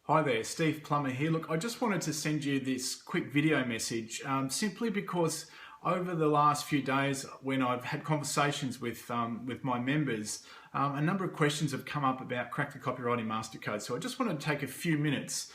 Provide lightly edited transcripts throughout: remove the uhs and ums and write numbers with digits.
Hi there, Steve Plummer here. Look, I just wanted to send you this quick video message simply because over the last few days when I've had conversations with my members, a number of questions have come up about Crack the Copywriting Mastercode. So I just wanted to take a few minutes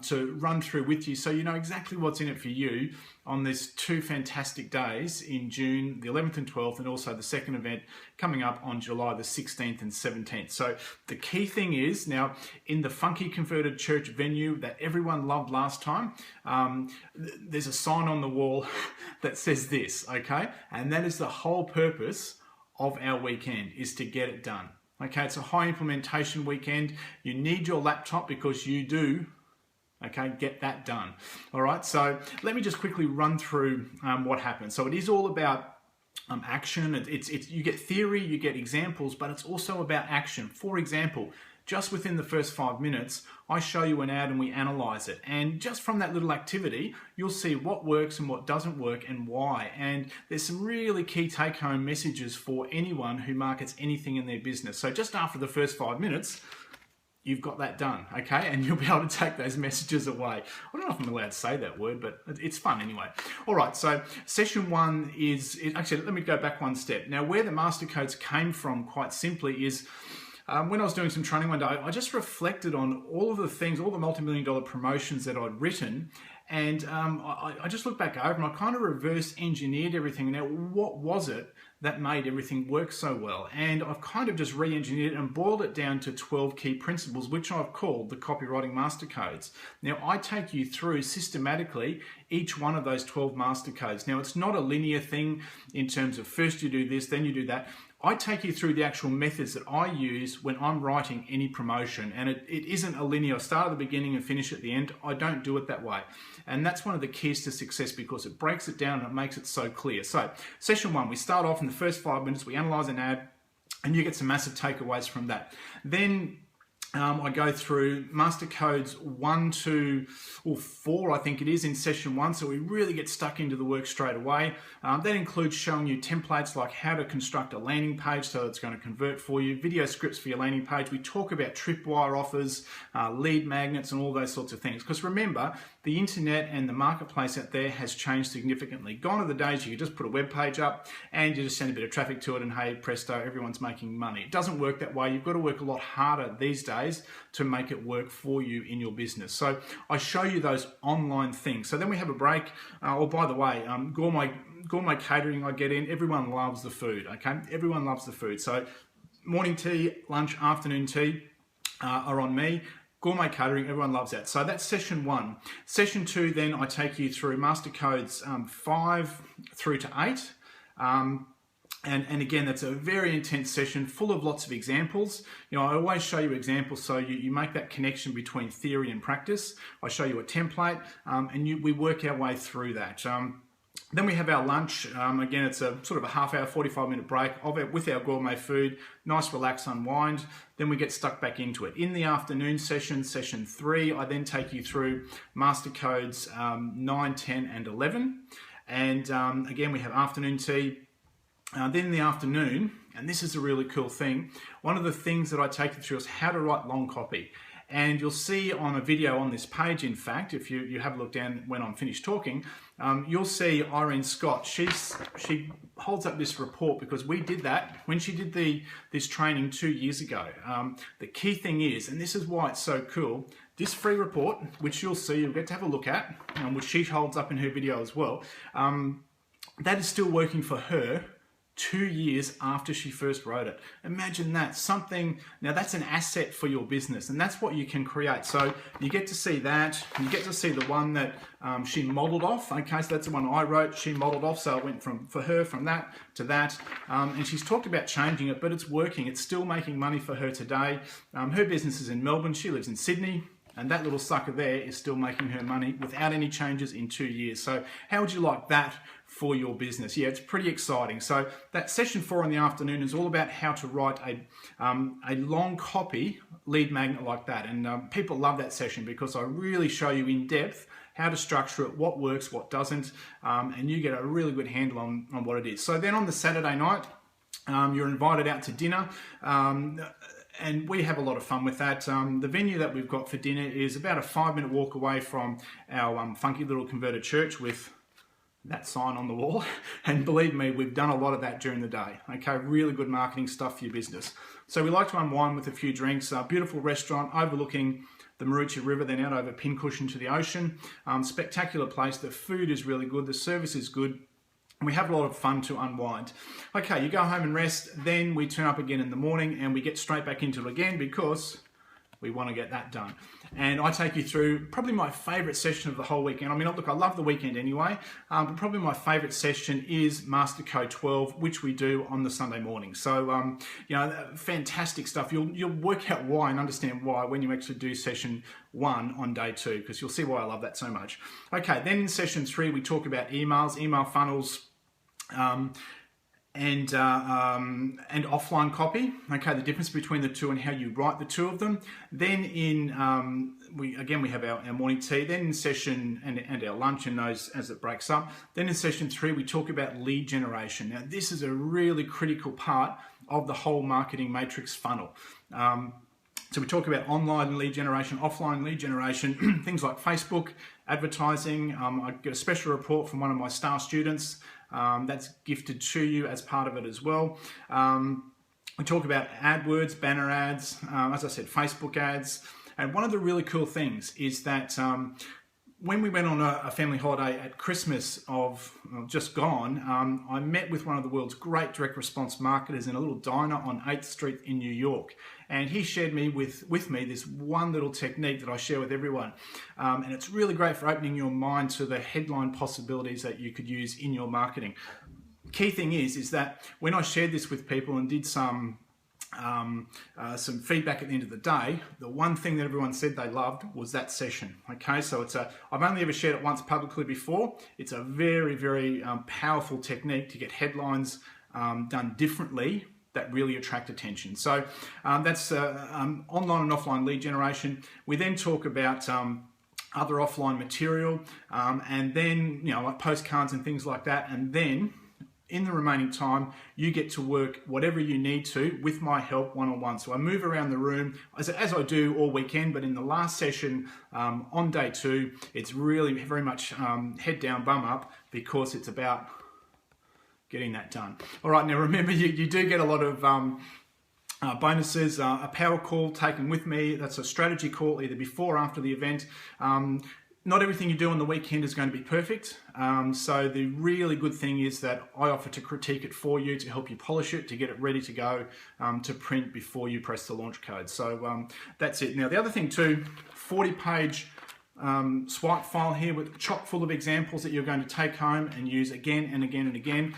to run through with you so you know exactly what's in it for you on these two fantastic days in June, the 11th and 12th, and also the second event coming up on July the 16th and 17th. So the key thing is, now in the funky converted church venue that everyone loved last time, there's a sign on the wall that says this, okay? And that is the whole purpose of our weekend, is to get it done. Okay, it's a high implementation weekend. You need your laptop because you do, okay, get that done. All right, so let me just quickly run through what happens. So it is all about action. You get theory, you get examples, but it's also about action. For example, just within the first 5 minutes, I show you an ad and we analyze it. And just from that little activity, you'll see what works and what doesn't work and why. And there's some really key take-home messages for anyone who markets anything in their business. So just after the first 5 minutes, you've got that done, okay? And you'll be able to take those messages away. I don't know if I'm allowed to say that word, but it's fun anyway. All right, so session one actually, let me go back one step. Now, where the Mastercodes came from, quite simply, is when I was doing some training one day, I just reflected on all of the things, all the multi-million-dollar promotions that I'd written, and I just looked back over and I kind of reverse engineered everything. Now, what was it that made everything work so well? And I've kind of just re-engineered it and boiled it down to 12 key principles, which I've called the Copywriting Mastercodes. Now, I take you through systematically each one of those 12 Mastercodes. Now, it's not a linear thing in terms of first you do this, then you do that. I take you through the actual methods that I use when I'm writing any promotion, and it isn't a linear start at the beginning and finish at the end. I don't do it that way, and that's one of the keys to success because it breaks it down and it makes it so clear. So session one, we start off in the first 5 minutes, we analyze an ad, and you get some massive takeaways from that. Then I go through Mastercodes 1 to 4, I think it is, in session one, so we really get stuck into the work straight away. That includes showing you templates like how to construct a landing page so it's going to convert for you, video scripts for your landing page. We talk about tripwire offers, lead magnets, and all those sorts of things. Because remember, the internet and the marketplace out there has changed significantly. Gone are the days you could just put a web page up and you just send a bit of traffic to it and hey, presto, everyone's making money. It doesn't work that way. You've got to work a lot harder these days to make it work for you in your business. So I show you those online things. So then we have a break. Oh, by the way, gourmet catering I get in, everyone loves the food, okay? Everyone loves the food. So morning tea, lunch, afternoon tea are on me. Gourmet catering, everyone loves that. So that's session one. Session two, then I take you through Mastercodes 5 through to 8. And again, that's a very intense session full of lots of examples. You know, I always show you examples so you make that connection between theory and practice. I show you a template and we work our way through that. Then we have our lunch. Again, it's a sort of a half-hour, 45-minute break with our gourmet food. Nice, relax, unwind. Then we get stuck back into it. In the afternoon session, session 3, I then take you through Mastercodes 9, 10, and 11. And again, we have afternoon tea. Then in the afternoon, and this is a really cool thing, one of the things that I take you through is how to write long copy. And you'll see on a video on this page, in fact, if you have a look down when I'm finished talking, you'll see Irene Scott. She holds up this report because we did that when she did this training 2 years ago. The key thing is, and this is why it's so cool, this free report, which you'll see, you'll get to have a look at, which she holds up in her video as well, that is still working for her 2 years after she first wrote it. Imagine that. Now that's an asset for your business, and that's what you can create. So you get to see that, you get to see the one that she modeled off. Okay, so that's the one I wrote, she modeled off, so it went for her from that to that. And she's talked about changing it, but it's working. It's still making money for her today. Her business is in Melbourne, she lives in Sydney. And that little sucker there is still making her money without any changes in 2 years. So how would you like that for your business? Yeah, it's pretty exciting. So that session 4 in the afternoon is all about how to write a long copy lead magnet like that. And people love that session because I really show you in depth how to structure it, what works, what doesn't, and you get a really good handle on what it is. So then on the Saturday night, you're invited out to dinner. and we have a lot of fun with that. The venue that we've got for dinner is about a 5-minute walk away from our funky little converted church with that sign on the wall. And believe me, we've done a lot of that during the day. Okay, really good marketing stuff for your business. So we like to unwind with a few drinks. A beautiful restaurant overlooking the Maroochy River, then out over Pincushion to the ocean. Spectacular place. The food is really good. The service is good. And we have a lot of fun to unwind. Okay, you go home and rest, then we turn up again in the morning and we get straight back into it again because we want to get that done. And I take you through probably my favorite session of the whole weekend. I mean, look, I love the weekend anyway, but probably my favorite session is Master Code 12, which we do on the Sunday morning. So, you know, fantastic stuff. You'll work out why and understand why when you actually do session 1 on day 2, because you'll see why I love that so much. Okay, then in session 3, we talk about emails, email funnels, and offline copy. Okay, the difference between the two and how you write the two of them. Then in we have our morning tea. Then in session and our lunch and those as it breaks up. Then in session 3 we talk about lead generation. Now this is a really critical part of the whole marketing matrix funnel. So we talk about online lead generation, offline lead generation, things like Facebook advertising. I get a special report from one of my star students. That's gifted to you as part of it as well. We talk about AdWords, banner ads, as I said, Facebook ads. And one of the really cool things is that when we went on a family holiday at Christmas of just gone, I met with one of the world's great direct response marketers in a little diner on 8th Street in New York. And he shared with me this one little technique that I share with everyone. And it's really great for opening your mind to the headline possibilities that you could use in your marketing. Key thing is that when I shared this with people and did some feedback at the end of the day, the one thing that everyone said they loved was that session. Okay, so I've only ever shared it once publicly before. It's a very, very powerful technique to get headlines done differently that really attract attention. So that's online and offline lead generation. We then talk about other offline material, and then like postcards and things like that, and then in the remaining time, you get to work whatever you need to with my help one-on-one. So I move around the room as I do all weekend, but in the last session on day 2, it's really very much head down, bum up, because it's about getting that done. All right, now remember, you do get a lot of bonuses, a power call taken with me. That's a strategy call either before or after the event. Not everything you do on the weekend is going to be perfect. So the really good thing is that I offer to critique it for you, to help you polish it, to get it ready to go to print before you press the launch code. So that's it. Now the other thing too, 40-page swipe file here with chock full of examples that you're going to take home and use again and again and again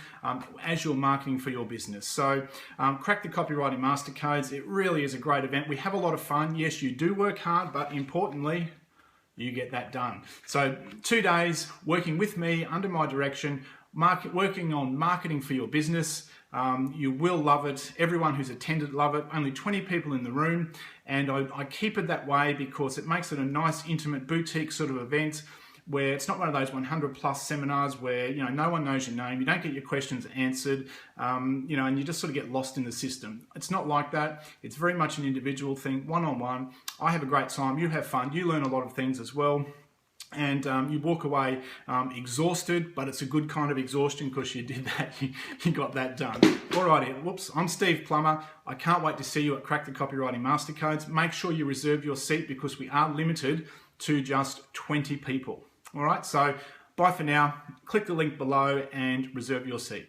as you're marketing for your business. So Crack the Copywriting Master Codes, it really is a great event. We have a lot of fun. Yes, you do work hard, but importantly, you get that done. So 2 days working with me under my direction, working on marketing for your business. You will love it. Everyone who's attended love it. Only 20 people in the room, and I keep it that way because it makes it a nice, intimate, boutique sort of event where it's not one of those 100+ seminars where no one knows your name, you don't get your questions answered, and you just sort of get lost in the system. It's not like that. It's very much an individual thing, one-on-one. I have a great time. You have fun. You learn a lot of things as well. And you walk away exhausted, but it's a good kind of exhaustion because you did that, you got that done. Alrighty, whoops, I'm Steve Plummer. I can't wait to see you at Crack the Copywriting Master Codes. Make sure you reserve your seat because we are limited to just 20 people. Alright, so bye for now. Click the link below and reserve your seat.